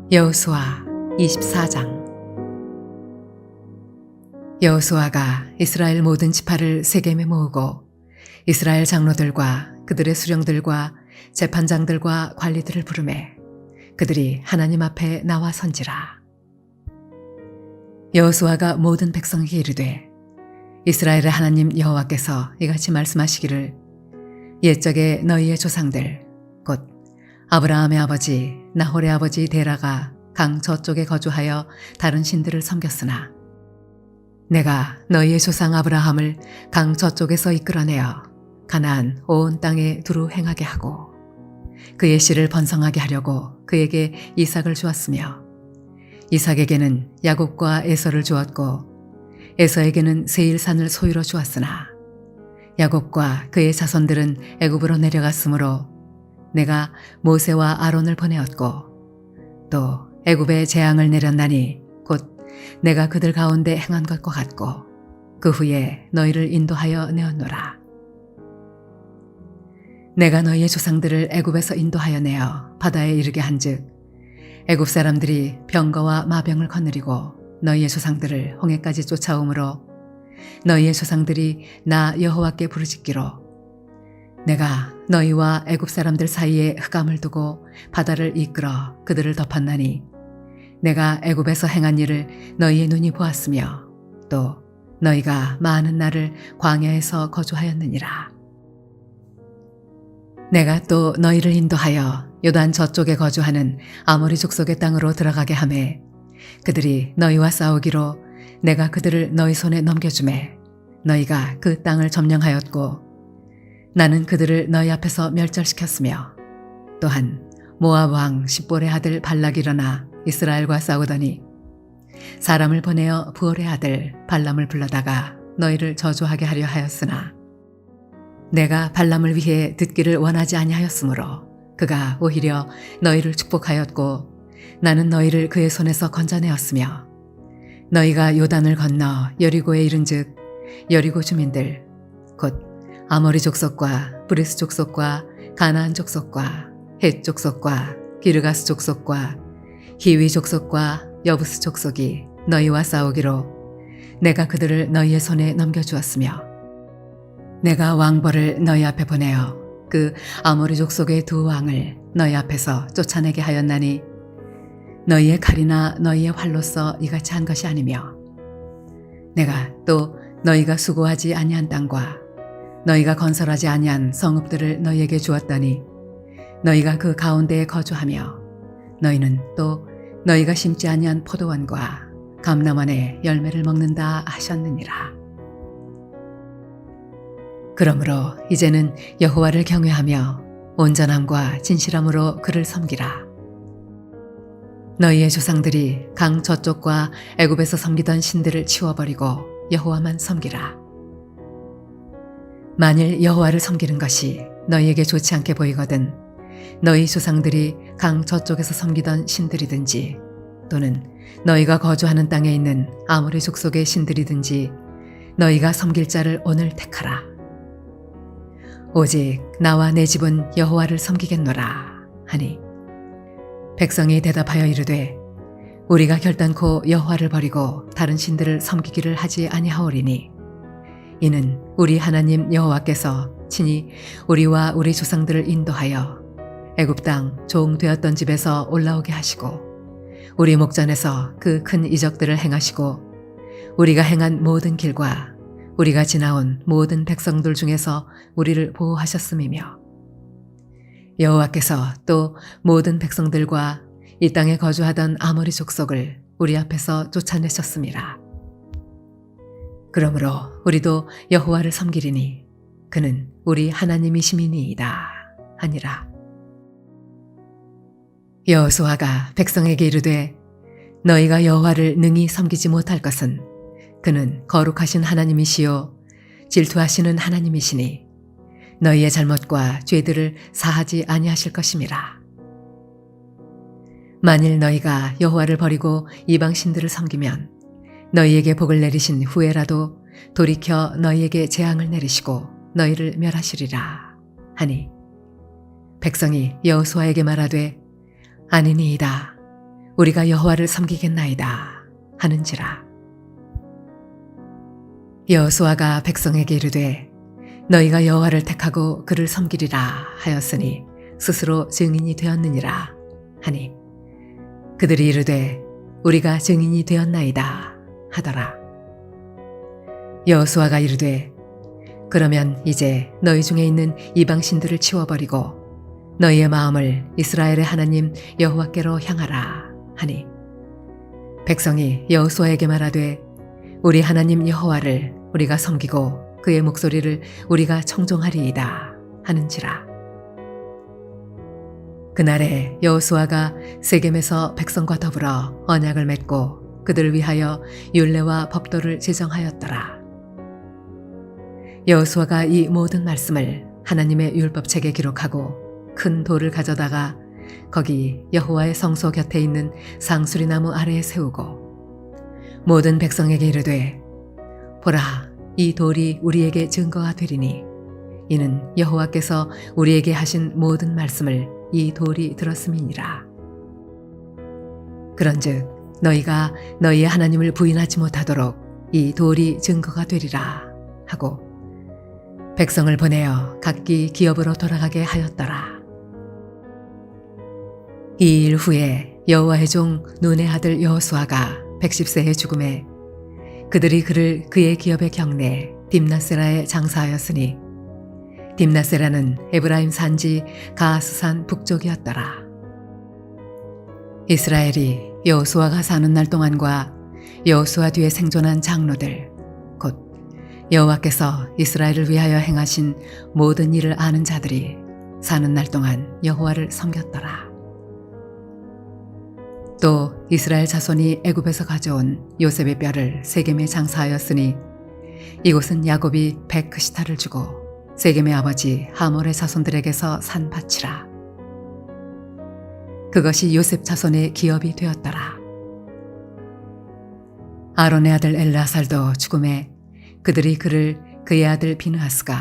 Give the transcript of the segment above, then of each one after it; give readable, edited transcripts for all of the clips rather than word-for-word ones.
여호수아 24장. 여호수아가 이스라엘 모든 지파를 세겜에 모으고 이스라엘 장로들과 그들의 수령들과 재판장들과 관리들을 부르매 그들이 하나님 앞에 나와 선지라. 여호수아가 모든 백성에게 이르되 이스라엘의 하나님 여호와께서 이같이 말씀하시기를 옛적에 너희의 조상들 곧 아브라함의 아버지 나홀의 아버지 데라가 강 저쪽에 거주하여 다른 신들을 섬겼으나 내가 너희의 조상 아브라함을 강 저쪽에서 이끌어내어 가나안 온 땅에 두루 행하게 하고 그의 씨를 번성하게 하려고 그에게 이삭을 주었으며 이삭에게는 야곱과 에서를 주었고 에서에게는 세일산을 소유로 주었으나 야곱과 그의 자손들은 애굽으로 내려갔으므로 내가 모세와 아론을 보내었고 또 애굽에 재앙을 내렸나니 곧 내가 그들 가운데 행한 것과 같고 그 후에 너희를 인도하여 내었노라. 내가 너희의 조상들을 애굽에서 인도하여 내어 바다에 이르게 한즉 애굽 사람들이 병거와 마병을 거느리고 너희의 조상들을 홍해까지 쫓아오므로 너희의 조상들이 나 여호와께 부르짖기로 내가 너희와 애굽 사람들 사이에 흑암을 두고 바다를 이끌어 그들을 덮었나니 내가 애굽에서 행한 일을 너희의 눈이 보았으며 또 너희가 많은 날을 광야에서 거주하였느니라. 내가 또 너희를 인도하여 요단 저쪽에 거주하는 아모리 족속의 땅으로 들어가게 하매 그들이 너희와 싸우기로 내가 그들을 너희 손에 넘겨주매 너희가 그 땅을 점령하였고 나는 그들을 너희 앞에서 멸절시켰으며 또한 모압 왕 십볼의 아들 발락이 일어나 이스라엘과 싸우더니 사람을 보내어 부올의 아들 발람을 불러다가 너희를 저주하게 하려 하였으나 내가 발람을 위해 듣기를 원하지 아니하였으므로 그가 오히려 너희를 축복하였고 나는 너희를 그의 손에서 건져내었으며 너희가 요단을 건너 여리고에 이른즉 여리고 주민들 곧 아모리 족속과 브리스 족속과 가나안 족속과 헷 족속과 기르가스 족속과 히위 족속과 여부스 족속이 너희와 싸우기로 내가 그들을 너희의 손에 넘겨주었으며 내가 왕벌을 너희 앞에 보내어 그 아모리 족속의 두 왕을 너희 앞에서 쫓아내게 하였나니 너희의 칼이나 너희의 활로서 이같이 한 것이 아니며 내가 또 너희가 수고하지 아니한 땅과 너희가 건설하지 아니한 성읍들을 너희에게 주었더니 너희가 그 가운데에 거주하며 너희는 또 너희가 심지 아니한 포도원과 감람원의 열매를 먹는다 하셨느니라. 그러므로 이제는 여호와를 경외하며 온전함과 진실함으로 그를 섬기라. 너희의 조상들이 강 저쪽과 애굽에서 섬기던 신들을 치워버리고 여호와만 섬기라. 만일 여호와를 섬기는 것이 너희에게 좋지 않게 보이거든 너희 조상들이 강 저쪽에서 섬기던 신들이든지 또는 너희가 거주하는 땅에 있는 아모리 족속의 신들이든지 너희가 섬길 자를 오늘 택하라. 오직 나와 내 집은 여호와를 섬기겠노라 하니 백성이 대답하여 이르되 우리가 결단코 여호와를 버리고 다른 신들을 섬기기를 하지 아니하오리니 이는 우리 하나님 여호와께서 친히 우리와 우리 조상들을 인도하여 애굽 땅 종 되었던 집에서 올라오게 하시고 우리 목전에서 그 큰 이적들을 행하시고 우리가 행한 모든 길과 우리가 지나온 모든 백성들 중에서 우리를 보호하셨음이며 여호와께서 또 모든 백성들과 이 땅에 거주하던 아모리 족속을 우리 앞에서 쫓아내셨음이라. 그러므로 우리도 여호와를 섬기리니 그는 우리 하나님이심이니이다 하니라. 여호수아가 백성에게 이르되 너희가 여호와를 능히 섬기지 못할 것은 그는 거룩하신 하나님이시요 질투하시는 하나님이시니 너희의 잘못과 죄들을 사하지 아니하실 것임이라. 만일 너희가 여호와를 버리고 이방 신들을 섬기면 너희에게 복을 내리신 후에라도 돌이켜 너희에게 재앙을 내리시고 너희를 멸하시리라 하니 백성이 여호수아에게 말하되 아니니이다. 우리가 여호와를 섬기겠나이다 하는지라. 여호수아가 백성에게 이르되 너희가 여호와를 택하고 그를 섬기리라 하였으니 스스로 증인이 되었느니라 하니 그들이 이르되 우리가 증인이 되었나이다 하더라. 여호수아가 이르되 그러면 이제 너희 중에 있는 이방 신들을 치워버리고 너희의 마음을 이스라엘의 하나님 여호와께로 향하라 하니 백성이 여호수아에게 말하되 우리 하나님 여호와를 우리가 섬기고 그의 목소리를 우리가 청종하리이다 하는지라. 그날에 여호수아가 세겜에서 백성과 더불어 언약을 맺고 그들을 위하여 율례와 법도를 제정하였더라. 여호수아가 이 모든 말씀을 하나님의 율법책에 기록하고 큰 돌을 가져다가 거기 여호와의 성소 곁에 있는 상수리나무 아래에 세우고 모든 백성에게 이르되 보라 이 돌이 우리에게 증거가 되리니 이는 여호와께서 우리에게 하신 모든 말씀을 이 돌이 들었음이니라. 그런즉 너희가 너희의 하나님을 부인하지 못하도록 이 돌이 증거가 되리라 하고 백성을 보내어 각기 기업으로 돌아가게 하였더라. 이 일 후에 여호와의 종 눈의 아들 여호수아가 110세의 죽음에 그들이 그를 그의 기업에 경내 딥나세라에 장사하였으니 딥나세라는 에브라임 산지 가하스산 북쪽이었더라. 이스라엘이 여호수아가 사는 날 동안과 여호수아 뒤에 생존한 장로들 곧 여호와께서 이스라엘을 위하여 행하신 모든 일을 아는 자들이 사는 날 동안 여호와를 섬겼더라. 또 이스라엘 자손이 애굽에서 가져온 요셉의 뼈를 세겜에 장사하였으니 이곳은 야곱이 백크시타를 주고 세겜의 아버지 하몰의 자손들에게서 산 밭이라. 그것이 요셉 자손의 기업이 되었더라. 아론의 아들 엘르아살도 죽음에 그들이 그를 그의 아들 비느하스가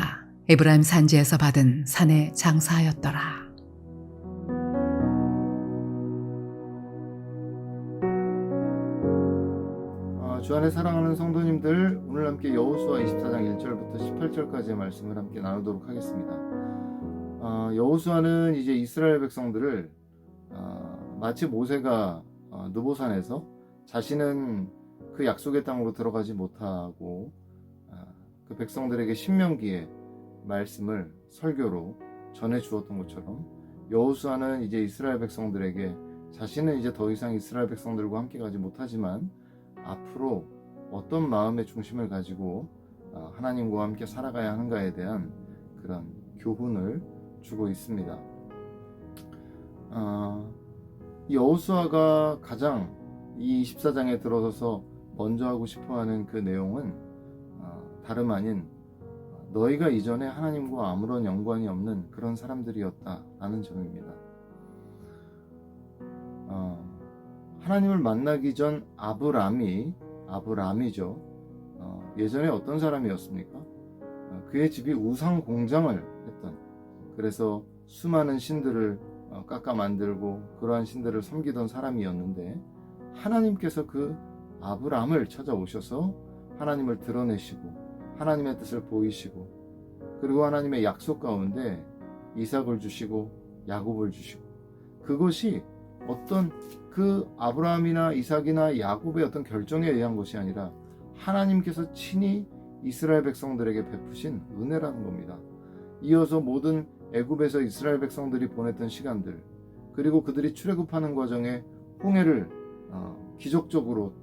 에브라임 산지에서 받은 산에 장사하였더라. 주 안에 사랑하는 성도님들, 오늘 함께 여호수아 24장 1절부터 18절까지의 말씀을 함께 나누도록 하겠습니다. 여호수아는 이제 이스라엘 백성들을 마치 모세가 느보산에서 자신은 그 약속의 땅으로 들어가지 못하고 그 백성들에게 신명기의 말씀을 설교로 전해 주었던 것처럼 여호수아는 이제 이스라엘 백성들에게 자신은 이제 더 이상 이스라엘 백성들과 함께 가지 못하지만 앞으로 어떤 마음의 중심을 가지고 하나님과 함께 살아가야 하는가에 대한 그런 교훈을 주고 있습니다. 여호수아가 가장 이 24장에 들어서서 먼저 하고 싶어하는 그 내용은 다름 아닌 너희가 이전에 하나님과 아무런 연관이 없는 그런 사람들이었다라는 점입니다. 하나님을 만나기 전 아브람이죠. 예전에 어떤 사람이었습니까? 그의 집이 우상 공장을 했던, 그래서 수많은 신들을 깎아 만들고 그러한 신들을 섬기던 사람이었는데 하나님께서 그 아브람을 찾아오셔서 하나님을 드러내시고 하나님의 뜻을 보이시고 그리고 하나님의 약속 가운데 이삭을 주시고 야곱을 주시고, 그것이 어떤 그 아브라함이나 이삭이나 야곱의 어떤 결정에 의한 것이 아니라 하나님께서 친히 이스라엘 백성들에게 베푸신 은혜라는 겁니다. 이어서 모든 애굽에서 이스라엘 백성들이 보냈던 시간들, 그리고 그들이 출애굽하는 과정에 홍해를 기적적으로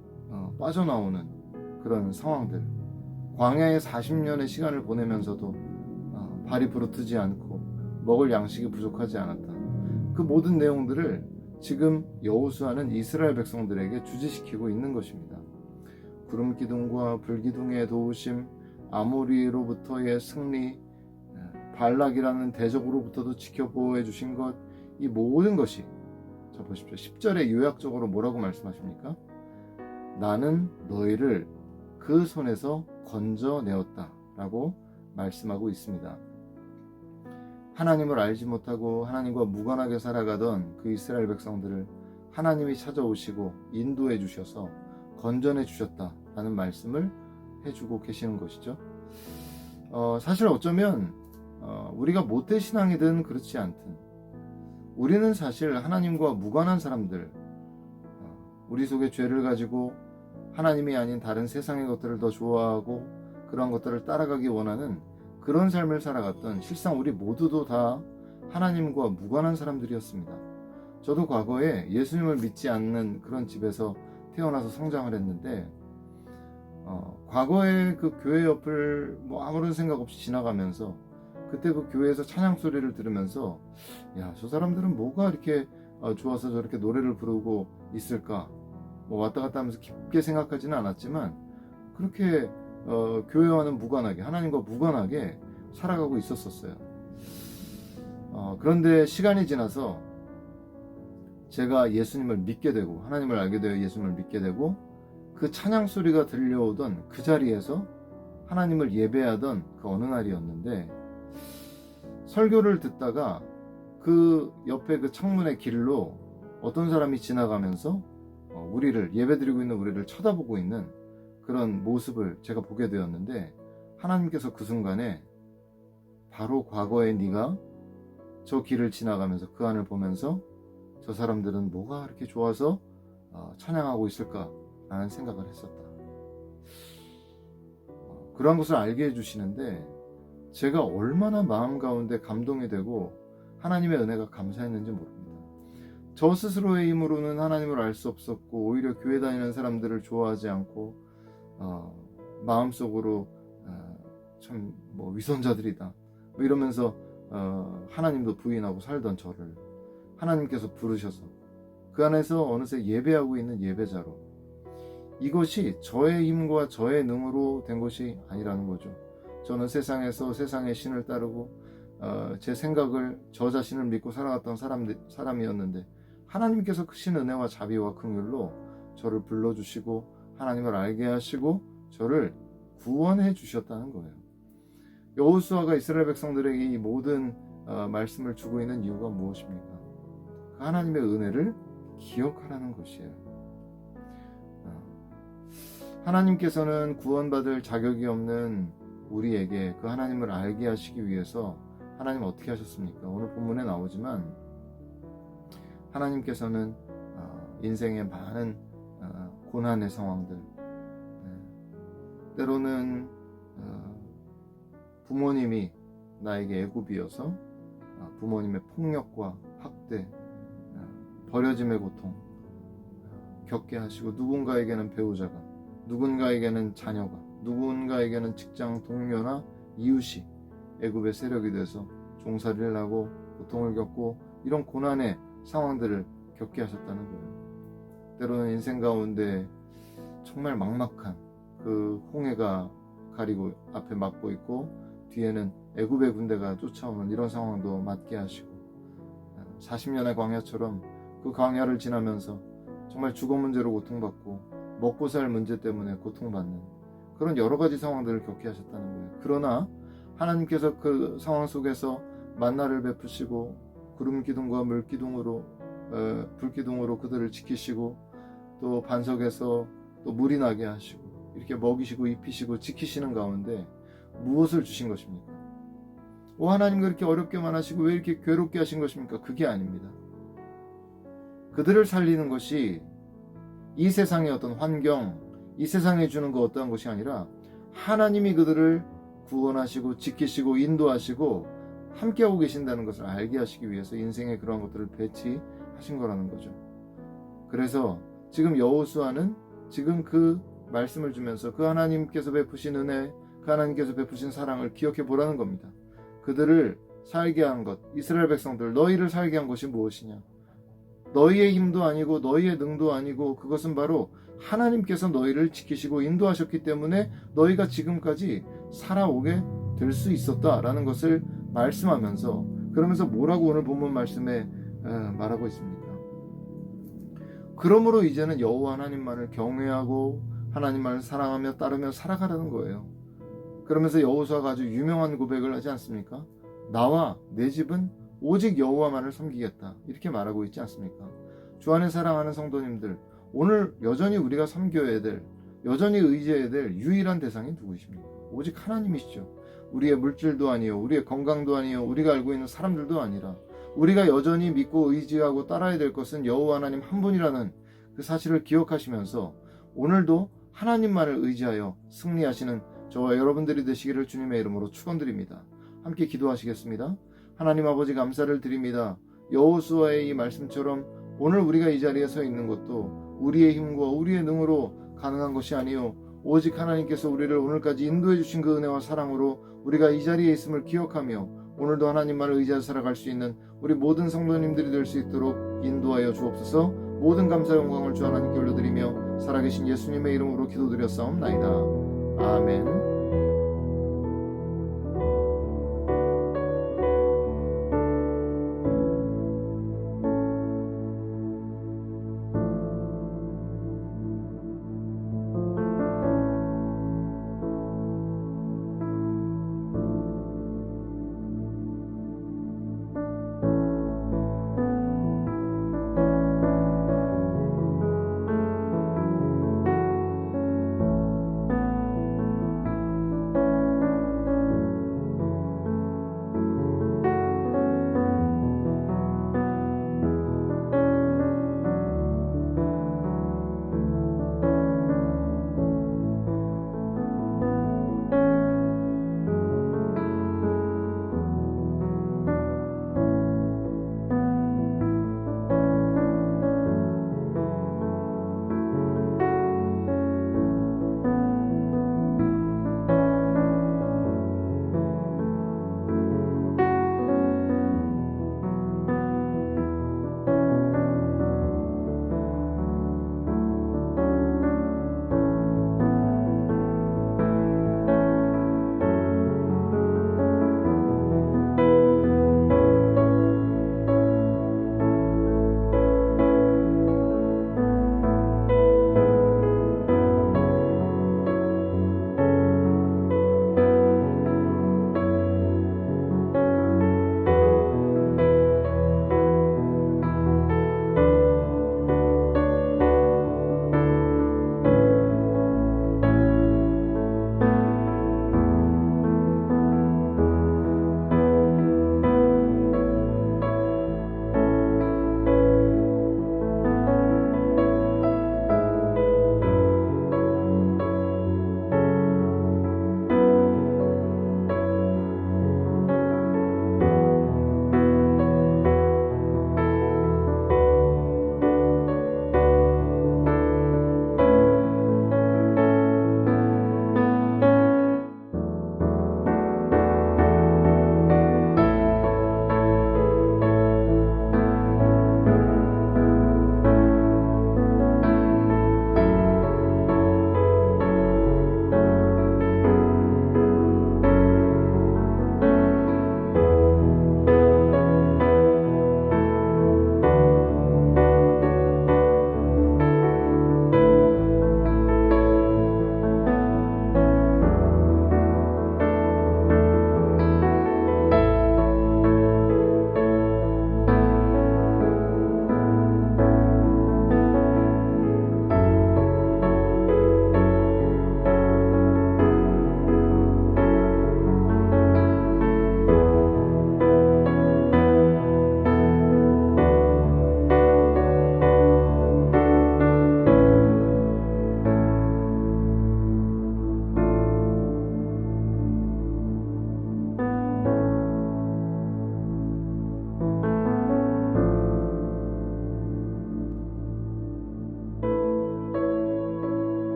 빠져나오는 그런 상황들, 광야에 40년의 시간을 보내면서도 발이 부르트지 않고 먹을 양식이 부족하지 않았다. 그 모든 내용들을 지금 여호수아는 이스라엘 백성들에게 주지시키고 있는 것입니다. 구름 기둥과 불기둥의 도우심, 아모리로부터의 승리, 발락이라는 대적으로부터도 지켜보호해 주신 것, 이 모든 것이, 자 보십시오. 10절에 요약적으로 뭐라고 말씀하십니까? 나는 너희를 그 손에서 건져내었다 라고 말씀하고 있습니다. 하나님을 알지 못하고 하나님과 무관하게 살아가던 그 이스라엘 백성들을 하나님이 찾아오시고 인도해 주셔서 건전해 주셨다라는 말씀을 해주고 계시는 것이죠. 사실 어쩌면 우리가 모태신앙이든 그렇지 않든 우리는 사실 하나님과 무관한 사람들, 우리 속에 죄를 가지고 하나님이 아닌 다른 세상의 것들을 더 좋아하고 그런 것들을 따라가기 원하는 그런 삶을 살아갔던, 실상 우리 모두도 다 하나님과 무관한 사람들이었습니다. 저도 과거에 예수님을 믿지 않는 그런 집에서 태어나서 성장을 했는데 과거에 그 교회 옆을 아무런 생각 없이 지나가면서 그때 그 교회에서 찬양 소리를 들으면서 야, 저 사람들은 뭐가 이렇게 좋아서 저렇게 노래를 부르고 있을까, 왔다 갔다 하면서 깊게 생각하지는 않았지만 그렇게 교회와는 무관하게, 하나님과 무관하게 살아가고 있었어요. 그런데 시간이 지나서 제가 예수님을 믿게 되고 하나님을 알게 되어 예수님을 믿게 되고 그 찬양 소리가 들려오던 그 자리에서 하나님을 예배하던 그 어느 날이었는데, 설교를 듣다가 그 옆에 그 창문의 길로 어떤 사람이 지나가면서 우리를, 예배드리고 있는 우리를 쳐다보고 있는 그런 모습을 제가 보게 되었는데, 하나님께서 그 순간에 바로 과거에 네가 저 길을 지나가면서 그 안을 보면서 저 사람들은 뭐가 그렇게 좋아서 찬양하고 있을까 라는 생각을 했었다. 그러한 것을 알게 해주시는데 제가 얼마나 마음 가운데 감동이 되고 하나님의 은혜가 감사했는지 모릅니다. 저 스스로의 힘으로는 하나님을 알 수 없었고, 오히려 교회 다니는 사람들을 좋아하지 않고 마음속으로 참 위선자들이다 이러면서 하나님도 부인하고 살던 저를 하나님께서 부르셔서 그 안에서 어느새 예배하고 있는 예배자로, 이것이 저의 힘과 저의 능으로 된 것이 아니라는 거죠. 저는 세상에서 세상의 신을 따르고 제 생각을, 저 자신을 믿고 살아갔던 사람이었는데 하나님께서 크신 은혜와 자비와 긍휼로 저를 불러주시고 하나님을 알게 하시고 저를 구원해 주셨다는 거예요. 여호수아가 이스라엘 백성들에게 이 모든 말씀을 주고 있는 이유가 무엇입니까? 그 하나님의 은혜를 기억하라는 것이에요. 하나님께서는 구원받을 자격이 없는 우리에게 그 하나님을 알게 하시기 위해서 하나님 어떻게 하셨습니까? 오늘 본문에 나오지만 하나님께서는 인생의 많은 고난의 상황들, 때로는 부모님이 나에게 애굽이어서 부모님의 폭력과 학대, 버려짐의 고통 겪게 하시고, 누군가에게는 배우자가, 누군가에게는 자녀가, 누군가에게는 직장 동료나 이웃이 애굽의 세력이 돼서 종살이를 하고 고통을 겪고 이런 고난의 상황들을 겪게 하셨다는 거예요. 때로는 인생 가운데 정말 막막한 그 홍해가 가리고 앞에 막고 있고 뒤에는 애굽의 군대가 쫓아오는 이런 상황도 맞게 하시고, 40년의 광야처럼 그 광야를 지나면서 정말 주거 문제로 고통받고 먹고 살 문제 때문에 고통받는 그런 여러 가지 상황들을 겪게 하셨다는 거예요. 그러나 하나님께서 그 상황 속에서 만나를 베푸시고 구름 기둥과 물 기둥으로 불 기둥으로 그들을 지키시고, 또 반석에서 또 물이 나게 하시고 이렇게 먹이시고 입히시고 지키시는 가운데 무엇을 주신 것입니까? 하나님 그렇게 어렵게만 하시고 왜 이렇게 괴롭게 하신 것입니까? 그게 아닙니다. 그들을 살리는 것이 이 세상의 어떤 환경, 이 세상에 주는 그 어떠한 것이 아니라 하나님이 그들을 구원하시고 지키시고 인도하시고 함께하고 계신다는 것을 알게 하시기 위해서 인생의 그런 것들을 배치하신 거라는 거죠. 그래서 지금 여호수아는 지금 그 말씀을 주면서 그 하나님께서 베푸신 은혜, 그 하나님께서 베푸신 사랑을 기억해 보라는 겁니다. 그들을 살게 한 것, 이스라엘 백성들, 너희를 살게 한 것이 무엇이냐? 너희의 힘도 아니고 너희의 능도 아니고 그것은 바로 하나님께서 너희를 지키시고 인도하셨기 때문에 너희가 지금까지 살아오게 될 수 있었다라는 것을 말씀하면서, 그러면서 뭐라고 오늘 본문 말씀에 말하고 있습니까? 그러므로 이제는 여호와 하나님만을 경외하고 하나님만을 사랑하며 따르며 살아가라는 거예요. 그러면서 여호수아가 아주 유명한 고백을 하지 않습니까? 나와 내 집은 오직 여호와만을 섬기겠다, 이렇게 말하고 있지 않습니까? 주 안에 사랑하는 성도님들, 오늘 여전히 우리가 섬겨야 될, 여전히 의지해야 될 유일한 대상이 누구십니까? 오직 하나님이시죠. 우리의 물질도 아니요, 우리의 건강도 아니요, 우리가 알고 있는 사람들도 아니라 우리가 여전히 믿고 의지하고 따라야 될 것은 여호와 하나님 한 분이라는 그 사실을 기억하시면서 오늘도 하나님만을 의지하여 승리하시는 저와 여러분들이 되시기를 주님의 이름으로 축원드립니다. 함께 기도하시겠습니다. 하나님 아버지 감사를 드립니다. 여호수아의 이 말씀처럼 오늘 우리가 이 자리에 서 있는 것도 우리의 힘과 우리의 능으로 가능한 것이 아니요 오직 하나님께서 우리를 오늘까지 인도해 주신 그 은혜와 사랑으로 우리가 이 자리에 있음을 기억하며 오늘도 하나님만을 의지하여 살아갈 수 있는 우리 모든 성도님들이 될 수 있도록 인도하여 주옵소서. 모든 감사 영광을 주 하나님께 올려드리며 살아계신 예수님의 이름으로 기도드렸사옵나이다. 아멘.